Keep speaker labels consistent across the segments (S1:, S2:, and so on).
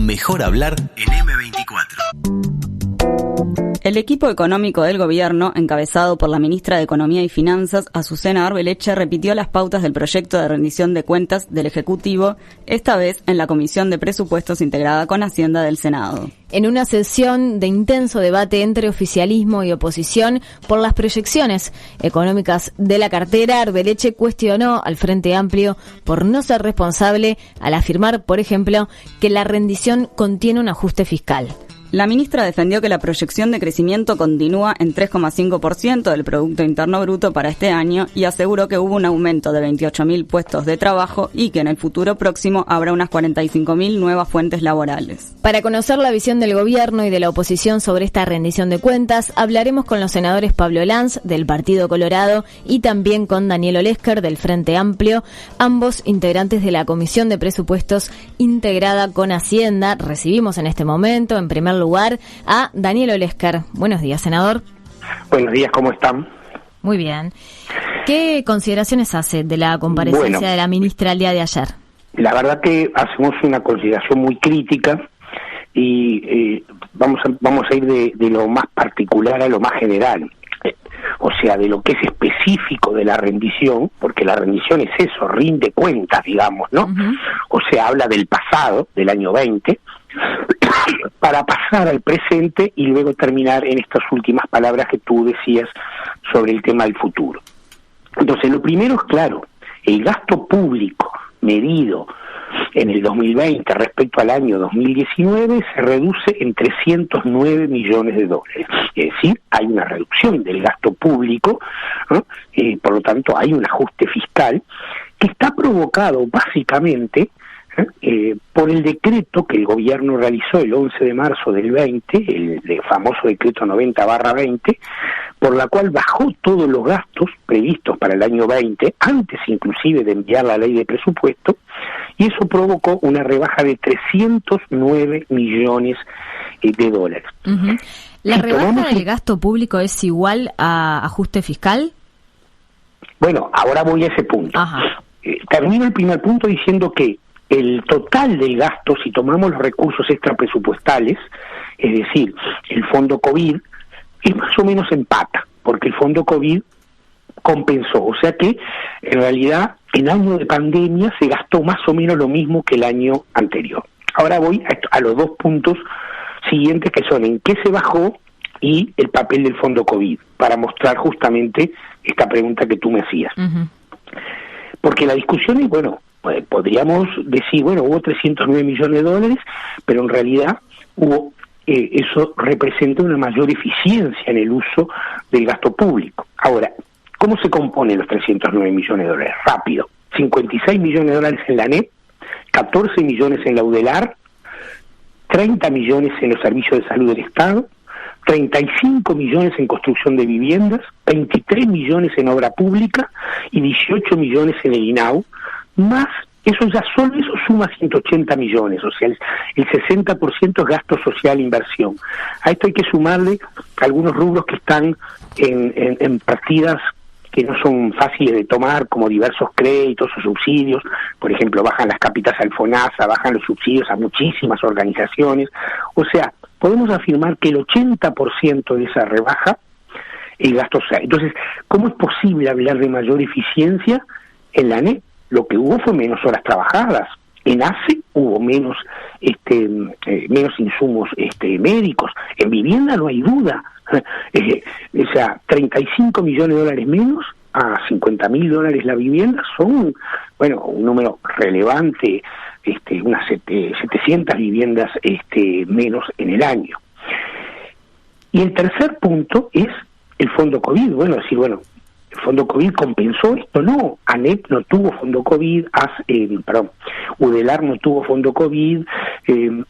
S1: Mejor hablar en M24.
S2: El equipo económico del gobierno, encabezado por la ministra de Economía y Finanzas, Azucena Arbeleche, repitió las pautas del proyecto de rendición de cuentas del Ejecutivo, esta vez en la Comisión de Presupuestos integrada con Hacienda del Senado.
S3: En una sesión de intenso debate entre oficialismo y oposición por las proyecciones económicas de la cartera, Arbeleche cuestionó al Frente Amplio por no ser responsable al afirmar, por ejemplo, que la rendición contiene un ajuste fiscal.
S2: La ministra defendió que la proyección de crecimiento continúa en 3,5% del Producto Interno Bruto para este año y aseguró que hubo un aumento de 28.000 puestos de trabajo y que en el futuro próximo habrá unas 45.000 nuevas fuentes laborales.
S3: Para conocer la visión del gobierno y de la oposición sobre esta rendición de cuentas, hablaremos con los senadores Pablo Lanz, del Partido Colorado, y también con Daniel Olesker, del Frente Amplio, ambos integrantes de la Comisión de Presupuestos integrada con Hacienda. Recibimos en este momento, en primer lugar, a Daniel Olesker. Buenos días, senador.
S4: Buenos días, ¿cómo están?
S3: Muy bien. ¿Qué consideraciones hace de la comparecencia de la ministra el día de ayer?
S4: La verdad que hacemos una consideración muy crítica y vamos a ir de lo más particular a lo más general. O sea, de lo que es específico de la rendición, porque la rendición es eso, rinde cuentas, digamos, ¿no? Uh-huh. O sea, habla del pasado, del año 20, para pasar al presente y luego terminar en estas últimas palabras que tú decías sobre el tema del futuro. Entonces, lo primero es claro, el gasto público medido en el 2020 respecto al año 2019 se reduce en 309 millones de dólares. Es decir, hay una reducción del gasto público, ¿no? Por lo tanto hay un ajuste fiscal que está provocado básicamente por el decreto que el gobierno realizó el 11 de marzo del 20, el famoso decreto 90/20, por la cual bajó todos los gastos previstos para el año 20, antes inclusive de enviar la ley de presupuesto, y eso provocó una rebaja de 309 millones de dólares.
S3: Uh-huh. ¿La rebaja del gasto público es igual a ajuste fiscal?
S4: Bueno, ahora voy a ese punto.
S3: Ajá.
S4: Termino el primer punto diciendo que el total del gasto, si tomamos los recursos extrapresupuestales, es decir, el fondo COVID, es más o menos empata, porque el fondo COVID compensó. O sea que, en realidad, en año de pandemia se gastó más o menos lo mismo que el año anterior. Ahora voy a los dos puntos siguientes, que son en qué se bajó y el papel del fondo COVID, para mostrar justamente esta pregunta que tú me hacías. Uh-huh. Porque la discusión es, bueno, podríamos decir, bueno, hubo 309 millones de dólares, pero en realidad eso representa una mayor eficiencia en el uso del gasto público. Ahora, ¿cómo se componen los 309 millones de dólares? Rápido. 56 millones de dólares en la ANEP, 14 millones en la UDELAR, 30 millones en los servicios de salud del Estado, 35 millones en construcción de viviendas, 23 millones en obra pública y 18 millones en el INAU, más eso suma 180 millones, o sea, el 60% es gasto social e inversión. A esto hay que sumarle algunos rubros que están en partidas que no son fáciles de tomar, como diversos créditos o subsidios. Por ejemplo, bajan las cápitas al FONASA, bajan los subsidios a muchísimas organizaciones. O sea, podemos afirmar que el 80% de esa rebaja es gasto social. Entonces, ¿cómo es posible hablar de mayor eficiencia? En la ANEP lo que hubo fue menos horas trabajadas. En ACE hubo menos insumos médicos. En vivienda no hay duda. O sea, 35 millones de dólares menos a 50.000 dólares la vivienda son, bueno, un número relevante, unas 700 viviendas menos en el año. Y el tercer punto es el fondo COVID. Bueno, decir, bueno, ¿el fondo COVID compensó esto? No, ANEP no tuvo fondo COVID, UDELAR no tuvo fondo COVID,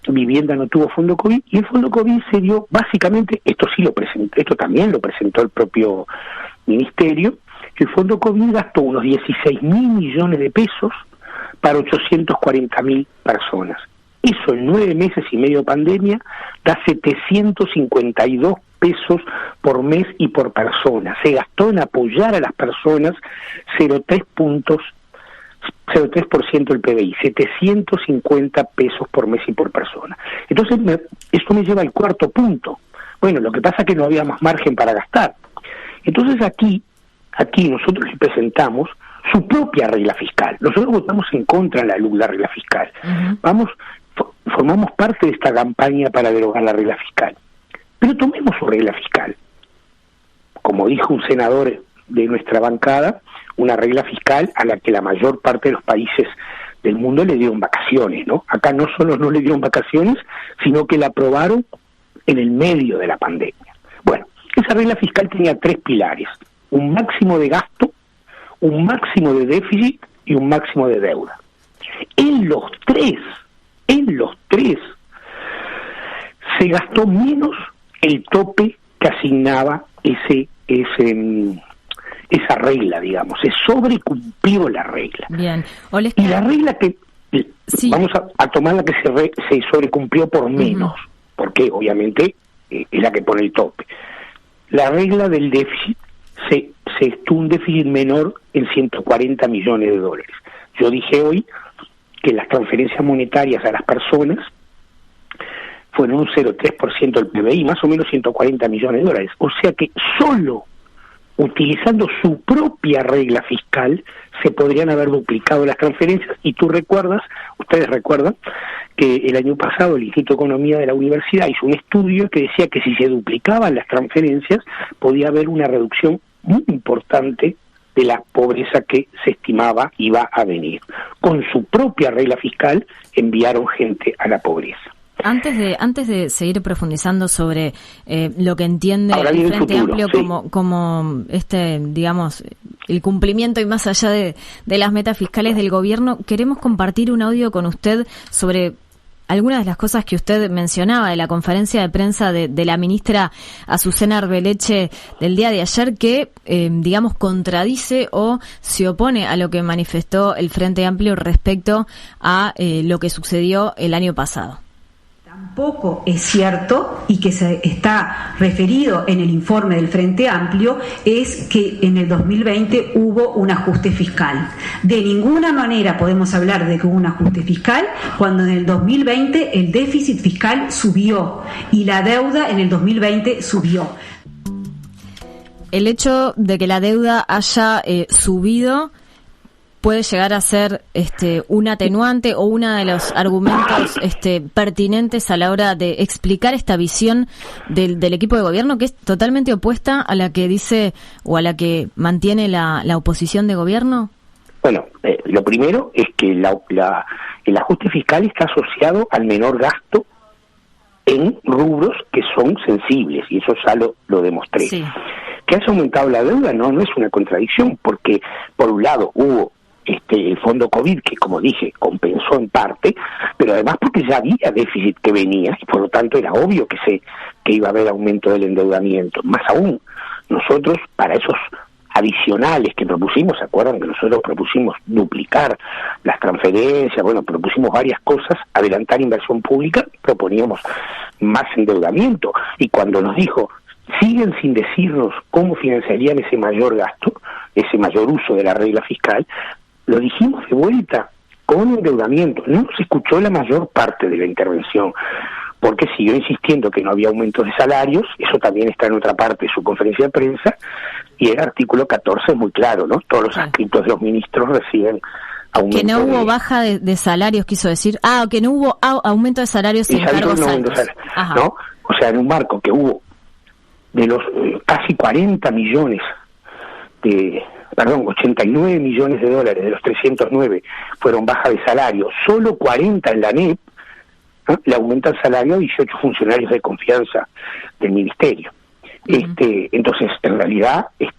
S4: Vivienda no tuvo fondo COVID, y el fondo COVID se dio básicamente, esto también lo presentó el propio ministerio, que el fondo COVID gastó unos 16.000 millones de pesos para 840.000 personas. Eso en 9 meses y medio de pandemia da 752 pesos por mes y por persona. Se gastó en apoyar a las personas 0,3 puntos 0,3% del PBI, 750 pesos por mes y por persona. Entonces, esto me lleva al cuarto punto. Bueno, lo que pasa es que no había más margen para gastar. Entonces aquí nosotros le presentamos su propia regla fiscal. Nosotros votamos en contra de la regla fiscal. Formamos parte de esta campaña para derogar la regla fiscal. Pero tomemos su regla fiscal. Como dijo un senador de nuestra bancada, una regla fiscal a la que la mayor parte de los países del mundo le dieron vacaciones, ¿no? Acá no solo no le dieron vacaciones, sino que la aprobaron en el medio de la pandemia. Bueno, esa regla fiscal tenía 3 pilares: un máximo de gasto, un máximo de déficit y un máximo de deuda. En los tres se gastó menos el tope que asignaba esa regla, digamos. Se sobrecumplió la regla.
S3: Bien.
S4: Y la regla que sí, vamos a tomar la que se sobrecumplió por menos, porque obviamente es la que pone el tope. La regla del déficit se estuvo un déficit menor en 140 millones de dólares. Yo dije hoy que las transferencias monetarias a las personas fueron un 0,3% del PBI, más o menos 140 millones de dólares. O sea que solo utilizando su propia regla fiscal se podrían haber duplicado las transferencias. Y ustedes recuerdan que el año pasado el Instituto de Economía de la Universidad hizo un estudio que decía que si se duplicaban las transferencias podía haber una reducción muy importante de la pobreza que se estimaba iba a venir. Con su propia regla fiscal enviaron gente a la pobreza.
S3: Antes de seguir profundizando sobre lo que entiende el Frente Amplio como digamos, el cumplimiento y más allá de las metas fiscales del gobierno, queremos compartir un audio con usted sobre algunas de las cosas que usted mencionaba de la conferencia de prensa de la ministra Azucena Arbeleche del día de ayer, que, digamos, contradice o se opone a lo que manifestó el Frente Amplio respecto a lo que sucedió el año pasado.
S5: Tampoco es cierto, y que se está referido en el informe del Frente Amplio, es que en el 2020 hubo un ajuste fiscal. De ninguna manera podemos hablar de que hubo un ajuste fiscal cuando en el 2020 el déficit fiscal subió y la deuda en el 2020 subió.
S3: El hecho de que la deuda haya subido puede llegar a ser un atenuante o uno de los argumentos pertinentes a la hora de explicar esta visión del equipo de gobierno, que es totalmente opuesta a la que dice o a la que mantiene la oposición de gobierno.
S4: Bueno, lo primero es que el ajuste fiscal está asociado al menor gasto en rubros que son sensibles, y eso ya lo demostré. Sí. Que haya aumentado la deuda no es una contradicción, porque por un lado hubo el fondo COVID, que como dije, compensó en parte, pero además porque ya había déficit que venía, y por lo tanto era obvio que iba a haber aumento del endeudamiento. Más aún, nosotros, para esos adicionales que propusimos, ¿se acuerdan que nosotros propusimos duplicar las transferencias? Bueno, propusimos varias cosas, adelantar inversión pública, proponíamos más endeudamiento, y cuando nos dijo, siguen sin decirnos cómo financiarían ese mayor gasto, ese mayor uso de la regla fiscal, lo dijimos de vuelta, con endeudamiento. No se escuchó la mayor parte de la intervención, porque siguió insistiendo que no había aumentos de salarios. Eso también está en otra parte de su conferencia de prensa, y el artículo 14 es muy claro, ¿no? Todos los adscritos de los ministros reciben aumento.
S3: Que no hubo baja de salarios, quiso decir. Que no hubo aumento de salarios en cargos altos.
S4: ¿No? O sea, en un marco que hubo de los casi 40 millones 89 millones de dólares de los 309 fueron baja de salario, solo 40 en la ANEP, le aumentan salario a 18 funcionarios de confianza del ministerio. Entonces, en realidad, es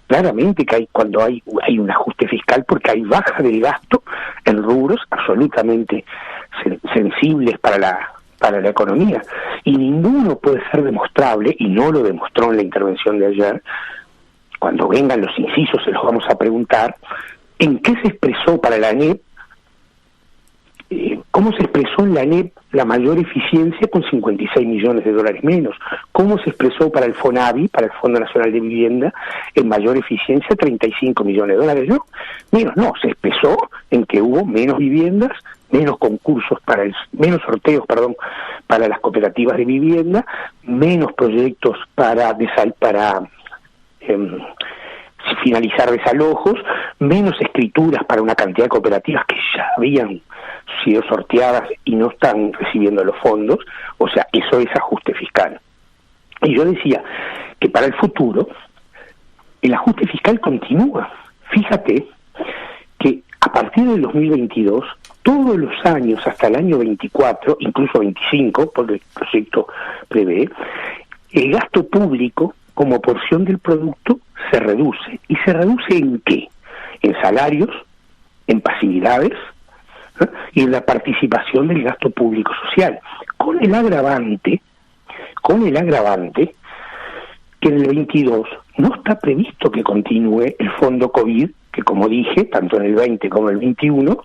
S4: claramente que cuando hay un ajuste fiscal, porque hay baja del gasto en rubros absolutamente sensibles para la economía, y ninguno puede ser demostrable, y no lo demostró en la intervención de ayer. Cuando vengan los incisos se los vamos a preguntar en qué se expresó para la ANEP, ¿Cómo se expresó en la ANEP la mayor eficiencia con 56 millones de dólares menos? ¿Cómo se expresó para el FONAVI, para el Fondo Nacional de Vivienda, en mayor eficiencia 35 millones de dólares? No, se expresó en que hubo menos viviendas, menos concursos menos sorteos, para las cooperativas de vivienda, menos proyectos para finalizar desalojos, menos escrituras para una cantidad de cooperativas que ya habían sido sorteadas y no están recibiendo los fondos. O sea, eso es ajuste fiscal. Y yo decía que para el futuro el ajuste fiscal continúa. Fíjate que a partir del 2022, todos los años hasta el año 24, incluso 25, porque el proyecto prevé, el gasto público como porción del producto se reduce. ¿Y se reduce en qué? En salarios, en pasividades, ¿eh? Y en la participación del gasto público social. Con el agravante que en el 22 no está previsto que continúe el fondo COVID, que como dije, tanto en el 20 como en el 21,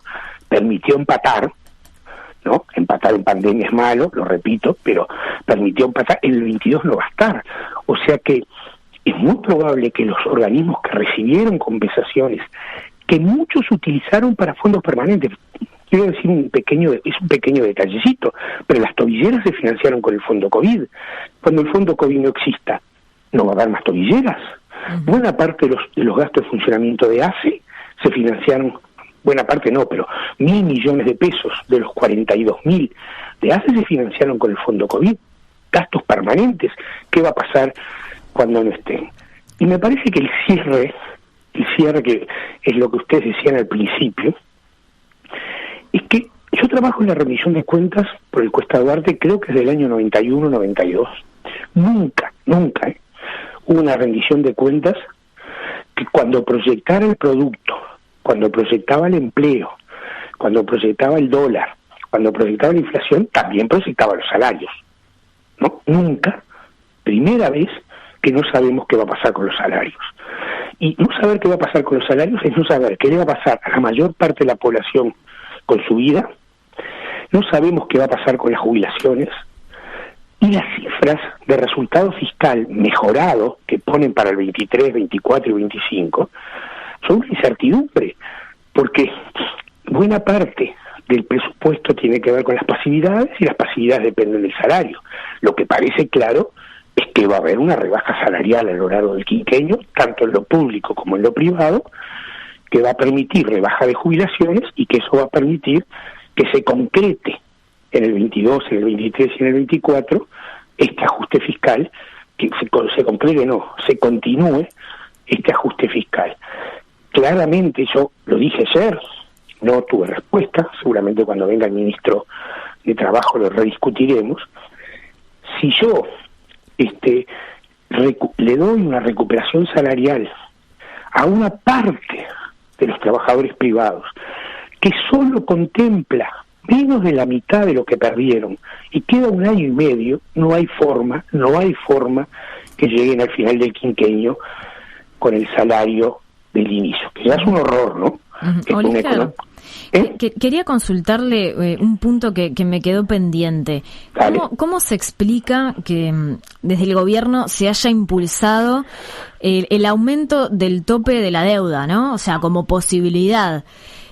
S4: permitió empatar, ¿no? Empatar en pandemia es malo, lo repito, pero permitió empatar. En el 22 no va a estar. O sea que es muy probable que los organismos que recibieron compensaciones, que muchos utilizaron para fondos permanentes, quiero decir un pequeño detallecito, pero las tobilleras se financiaron con el fondo COVID. Cuando el fondo COVID no exista, no va a haber más tobilleras. Buena parte de los gastos de funcionamiento de ACE se financiaron, buena parte no, pero 1.000 millones de pesos de los 42.000 de ACE se financiaron con el fondo COVID. Gastos permanentes. ¿Qué va a pasar cuando no estén? Y me parece que el cierre que es lo que ustedes decían al principio, es que yo trabajo en la rendición de cuentas por el Cuesta Duarte, creo que es del año 91-92. Nunca hubo una rendición de cuentas que cuando proyectara el producto, cuando proyectaba el empleo, cuando proyectaba el dólar, cuando proyectaba la inflación, también proyectaba los salarios. ¿No? Nunca. Primera vez que no sabemos qué va a pasar con los salarios. Y no saber qué va a pasar con los salarios es no saber qué le va a pasar a la mayor parte de la población con su vida. No sabemos qué va a pasar con las jubilaciones. Y las cifras de resultado fiscal mejorado que ponen para el 23, 24 y 25 son una incertidumbre, porque buena parte del presupuesto tiene que ver con las pasividades y las pasividades dependen del salario. Lo que parece claro es que va a haber una rebaja salarial a lo largo del quinquenio, tanto en lo público como en lo privado, que va a permitir rebaja de jubilaciones y que eso va a permitir que se concrete en el 22, en el 23 y en el 24 este ajuste fiscal, que se continúe este ajuste fiscal. Claramente, yo lo dije ayer, no tuve respuesta, seguramente cuando venga el ministro de Trabajo lo rediscutiremos. Si yo le doy una recuperación salarial a una parte de los trabajadores privados que solo contempla menos de la mitad de lo que perdieron y queda un año y medio, no hay forma que lleguen al final del quinquenio con el salario del inicio, que ya es un horror, ¿no?
S3: Quería consultarle un punto que me quedó pendiente. ¿Cómo se explica que desde el gobierno se haya impulsado el aumento del tope de la deuda, ¿no? O sea, como posibilidad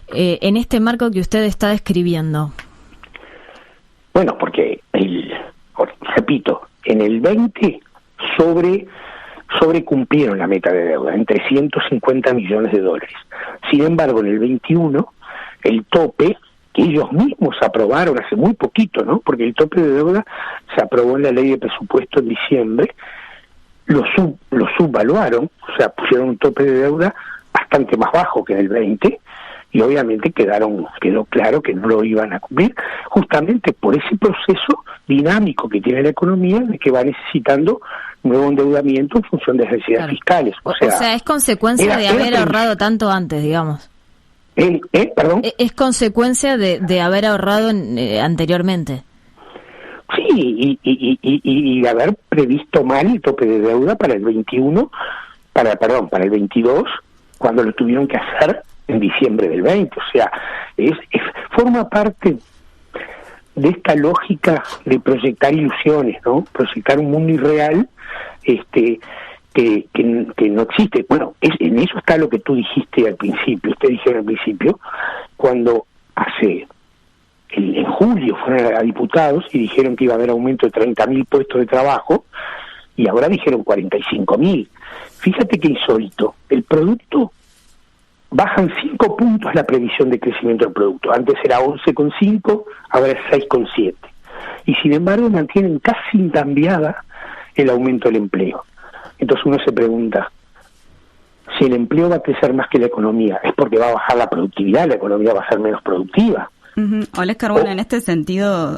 S3: en este marco que usted está describiendo?
S4: Bueno, porque, repito, en el 20 sobrecumplieron la meta de deuda en 350 millones de dólares. Sin embargo, en el 21, el tope, que ellos mismos aprobaron hace muy poquito, ¿no? Porque el tope de deuda se aprobó en la ley de presupuesto en diciembre, lo subvaluaron, o sea, pusieron un tope de deuda bastante más bajo que en el 20, y obviamente quedó claro que no lo iban a cumplir, justamente por ese proceso dinámico que tiene la economía, de que va necesitando nuevo endeudamiento en función de necesidades fiscales.
S3: O sea, es consecuencia de haber ahorrado tanto antes, digamos.
S4: ¿Perdón?
S3: Es consecuencia de haber ahorrado anteriormente.
S4: Sí, y de haber previsto mal el tope de deuda para el 21, para el 22, cuando lo tuvieron que hacer en diciembre del 20. O sea, forma parte de esta lógica de proyectar ilusiones, ¿no? Proyectar un mundo irreal, que no existe. Bueno, en eso está lo que tú dijiste al principio, ustedes dijeron al principio, cuando en julio fueron a diputados y dijeron que iba a haber aumento de 30.000 puestos de trabajo, y ahora dijeron 45.000. Fíjate qué insólito, el producto, bajan 5 puntos la previsión de crecimiento del producto, antes era 11,5, ahora es 6,7, y sin embargo mantienen casi incambiada el aumento del empleo. Entonces uno se pregunta, si el empleo va a crecer más que la economía, ¿es porque va a bajar la productividad, la economía va a ser menos productiva?
S2: Olesker, bueno, en este sentido...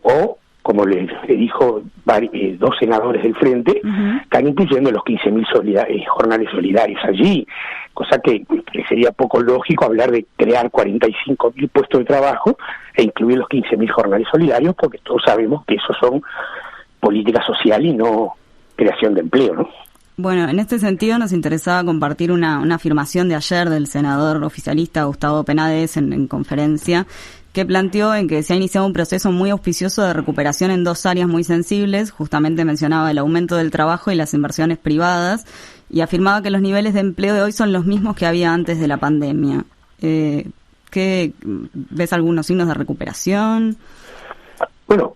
S4: O como le dijo 2 senadores del Frente, están incluyendo los 15.000 jornales solidarios allí, cosa que sería poco lógico hablar de crear 45.000 puestos de trabajo e incluir los 15.000 jornales solidarios, porque todos sabemos que eso son política social y no creación de empleo, ¿no?
S2: Bueno, en este sentido nos interesaba compartir una afirmación de ayer del senador oficialista Gustavo Penades en conferencia, que planteó en que se ha iniciado un proceso muy auspicioso de recuperación en 2 áreas muy sensibles. Justamente mencionaba el aumento del trabajo y las inversiones privadas, y afirmaba que los niveles de empleo de hoy son los mismos que había antes de la pandemia. ¿Ves algunos signos de recuperación?
S4: Bueno,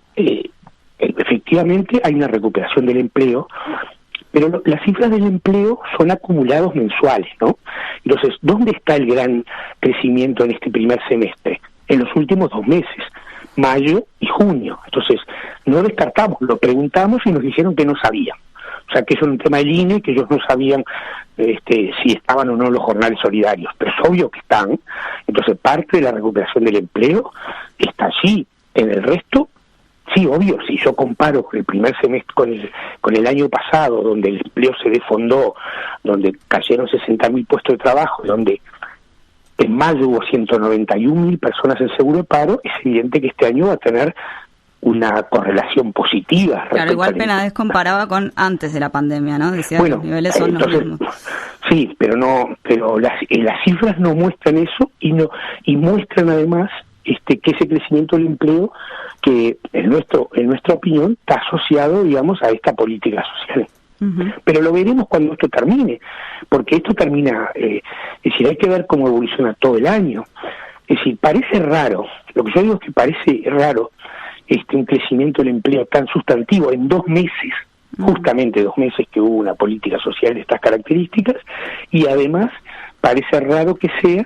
S4: efectivamente hay una recuperación del empleo, pero las cifras del empleo son acumulados mensuales, ¿no? Entonces, ¿dónde está el gran crecimiento en este primer semestre? En los últimos 2 meses, mayo y junio. Entonces, no descartamos, lo preguntamos y nos dijeron que no sabían. O sea, que eso era un tema del INE, que ellos no sabían si estaban o no los jornales solidarios, pero es obvio que están. Entonces, parte de la recuperación del empleo está allí. En el resto, sí, obvio, si yo comparo el primer semestre con el año pasado, donde el empleo se desfondó, donde cayeron 60.000 puestos de trabajo, donde en mayo hubo 191.000 personas en seguro de paro, es evidente que este año va a tener una correlación positiva.
S2: Claro, igual Penades comparaba con antes de la pandemia, ¿no? Decía que los niveles son los mismos.
S4: Sí, pero las cifras no muestran eso y muestran además que ese crecimiento del empleo, que en nuestra opinión está asociado, digamos, a esta política social. Pero lo veremos cuando esto termine, porque esto termina, es decir, hay que ver cómo evoluciona todo el año. Es decir, parece raro, lo que yo digo es que parece raro un crecimiento del empleo tan sustantivo en 2 meses, justamente 2 meses que hubo una política social de estas características, y además parece raro que sea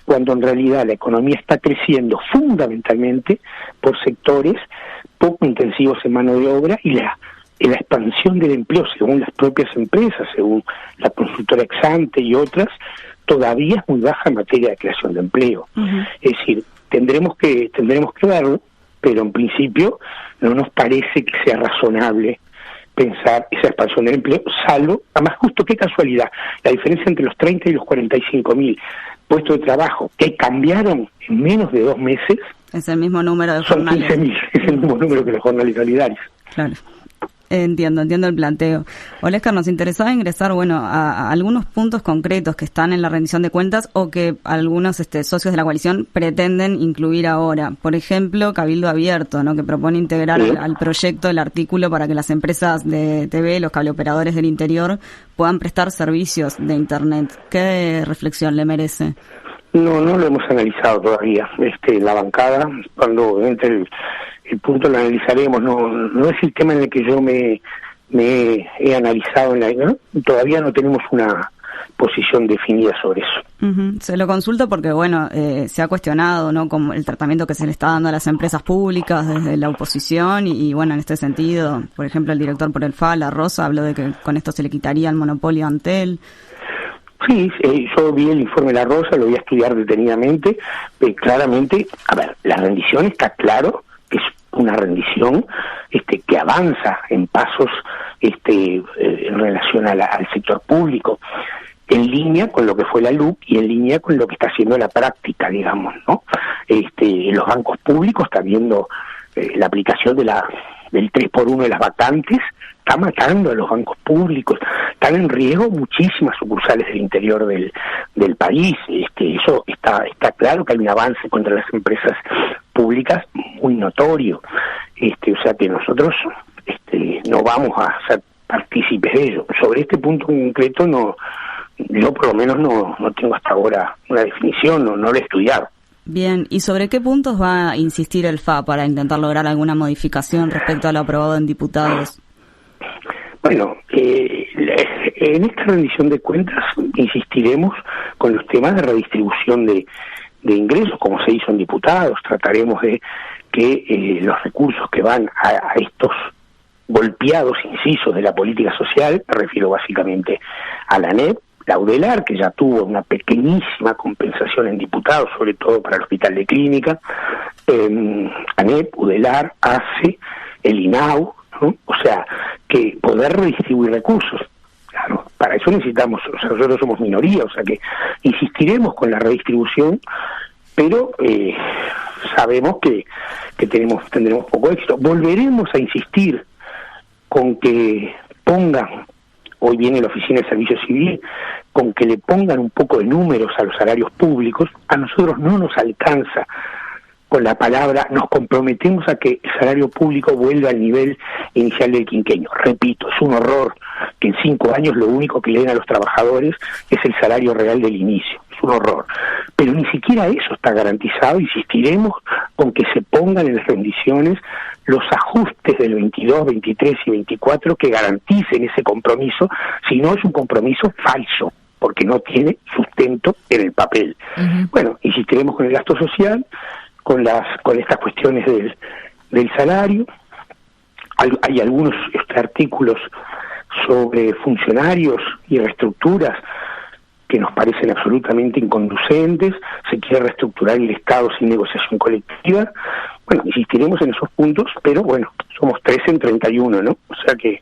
S4: cuando en realidad la economía está creciendo fundamentalmente por sectores poco intensivos en mano de obra, y la expansión del empleo, según las propias empresas, según la consultora Exante y otras, todavía es muy baja en materia de creación de empleo. Es decir, tendremos que verlo, pero en principio no nos parece que sea razonable pensar esa expansión del empleo, salvo, además justo qué casualidad, la diferencia entre los 30 y los 45.000 puestos de trabajo que cambiaron en menos de 2 meses,
S2: es el mismo número de
S4: son
S2: jornales.
S4: 15.000, es el mismo número que los jornales solidarios.
S2: Claro. Entiendo el planteo. Olesker, nos interesaba ingresar, a algunos puntos concretos que están en la rendición de cuentas o que algunos socios de la coalición pretenden incluir ahora. Por ejemplo, Cabildo Abierto, ¿no? Que propone integrar al proyecto el artículo para que las empresas de TV, los cableoperadores del interior, puedan prestar servicios de Internet. ¿Qué reflexión le merece?
S4: No lo hemos analizado todavía. La bancada, cuando entre el punto lo analizaremos, no es el tema en el que yo me he analizado, ¿no? Todavía no tenemos una posición definida sobre eso.
S2: Se lo consulto porque, se ha cuestionado, ¿no?, como el tratamiento que se le está dando a las empresas públicas desde la oposición y en este sentido, por ejemplo, el director por el FA, La Rosa, habló de que con esto se le quitaría el monopolio a Antel.
S4: Sí, yo vi el informe de La Rosa, lo voy a estudiar detenidamente. Claramente, la rendición está claro que es una rendición que avanza en pasos en relación al sector público, en línea con lo que fue la LUC y en línea con lo que está haciendo la práctica, digamos, ¿no? Los bancos públicos están viendo la aplicación del 3x1 de las vacantes, está matando a los bancos públicos, están en riesgo muchísimas sucursales del interior del país. Eso está claro que hay un avance contra las empresas públicas muy notorio, o sea que nosotros no vamos a ser partícipes de ello. Sobre este punto en concreto yo por lo menos no tengo hasta ahora una definición, no lo he estudiado.
S2: Bien, ¿y sobre qué puntos va a insistir el FA para intentar lograr alguna modificación respecto a lo aprobado en diputados?
S4: Bueno, en esta rendición de cuentas insistiremos con los temas de redistribución de ingresos, como se hizo en diputados. Trataremos de que los recursos que van a estos golpeados incisos de la política social, me refiero básicamente a la ANEP, la UDELAR, que ya tuvo una pequeñísima compensación en diputados, sobre todo para el Hospital de Clínica, ANEP, UDELAR, ACE, el INAU, ¿no? O sea, que poder redistribuir recursos. Claro, para eso necesitamos, nosotros somos minoría, o sea que insistiremos con la redistribución, pero sabemos que tendremos poco éxito. Volveremos a insistir con que pongan, hoy viene la Oficina de Servicio Civil, con que le pongan un poco de números a los salarios públicos. A nosotros no nos alcanza con la palabra, nos comprometemos a que el salario público vuelva al nivel inicial del quinquenio. Repito, es un horror que en 5 años lo único que le den a los trabajadores es el salario real del inicio. Es un horror. Pero ni siquiera eso está garantizado. Insistiremos con que se pongan en las rendiciones los ajustes del 22, 23 y 24 que garanticen ese compromiso, si no es un compromiso falso, porque no tiene sustento en el papel. Uh-huh. Bueno, insistiremos con el gasto social, con estas cuestiones del salario. Hay algunos artículos sobre funcionarios y reestructuras que nos parecen absolutamente inconducentes. Se quiere reestructurar el Estado sin negociación colectiva. Bueno, insistiremos en esos puntos, pero bueno, somos 13 en 31, ¿no? O sea que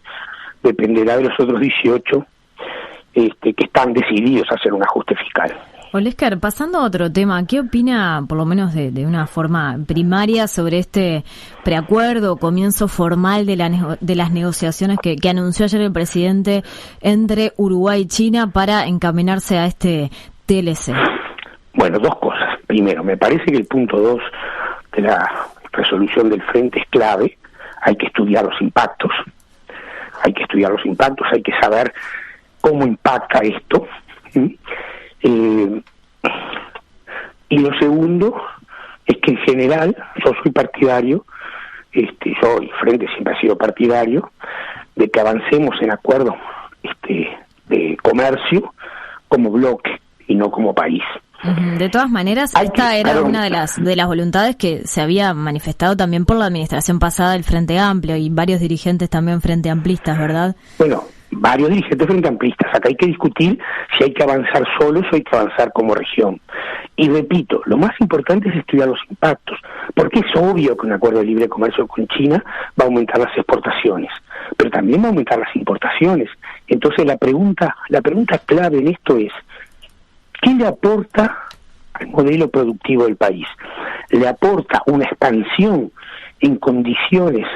S4: dependerá de los otros 18 que están decididos a hacer un ajuste fiscal.
S3: Olesker, pasando a otro tema, ¿qué opina, por lo menos de una forma primaria, sobre este preacuerdo, comienzo formal de las negociaciones que anunció ayer el presidente entre Uruguay y China para encaminarse a este TLC? Bueno,
S4: dos cosas. Primero, me parece que el punto 2 de la resolución del Frente es clave. Hay que estudiar los impactos. Hay que saber cómo impacta esto. Y lo segundo es que en general yo soy partidario, yo y Frente siempre ha sido partidario de que avancemos en acuerdos de comercio como bloque y no como país.
S3: De todas maneras, esta era una de las voluntades que se había manifestado también por la administración pasada del Frente Amplio y varios dirigentes también frente amplistas, ¿verdad?
S4: Bueno, varios dirigentes frente amplistas. Acá hay que discutir si hay que avanzar solos o hay que avanzar como región. Y repito, lo más importante es estudiar los impactos, porque es obvio que un acuerdo de libre comercio con China va a aumentar las exportaciones, pero también va a aumentar las importaciones. Entonces la pregunta clave en esto es, ¿qué le aporta al modelo productivo del país? ¿Le aporta una expansión en condiciones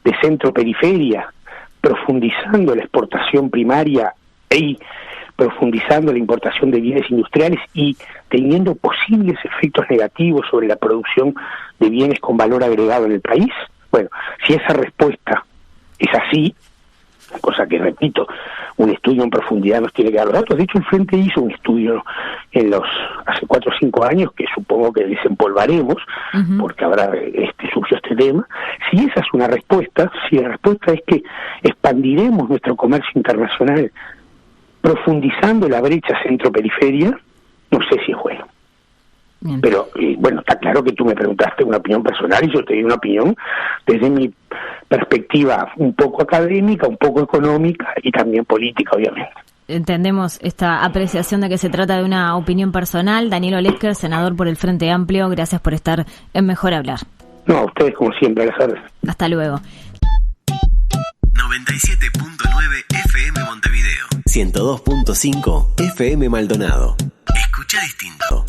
S4: de centro-periferia, profundizando la exportación primaria y profundizando la importación de bienes industriales y teniendo posibles efectos negativos sobre la producción de bienes con valor agregado en el país? Bueno, si esa respuesta es así, cosa que repito, un estudio en profundidad nos tiene que dar los datos. De hecho, el Frente hizo un estudio hace 4 o 5 años que supongo que desempolvaremos, porque ahora surgió este tema. Si esa es una respuesta, si la respuesta es que expandiremos nuestro comercio internacional profundizando la brecha centro-periferia, no sé si es bueno. Bien. Pero, bueno, está claro que tú me preguntaste una opinión personal y yo te di una opinión desde mi perspectiva un poco académica, un poco económica y también política, obviamente.
S3: Entendemos esta apreciación de que se trata de una opinión personal. Daniel Olesker, senador por el Frente Amplio, gracias por estar en Mejor Hablar.
S4: No, a ustedes como siempre, gracias.
S3: Hasta luego.
S1: 97.9 FM Montevideo. 102.5 FM Maldonado. Escucha distinto.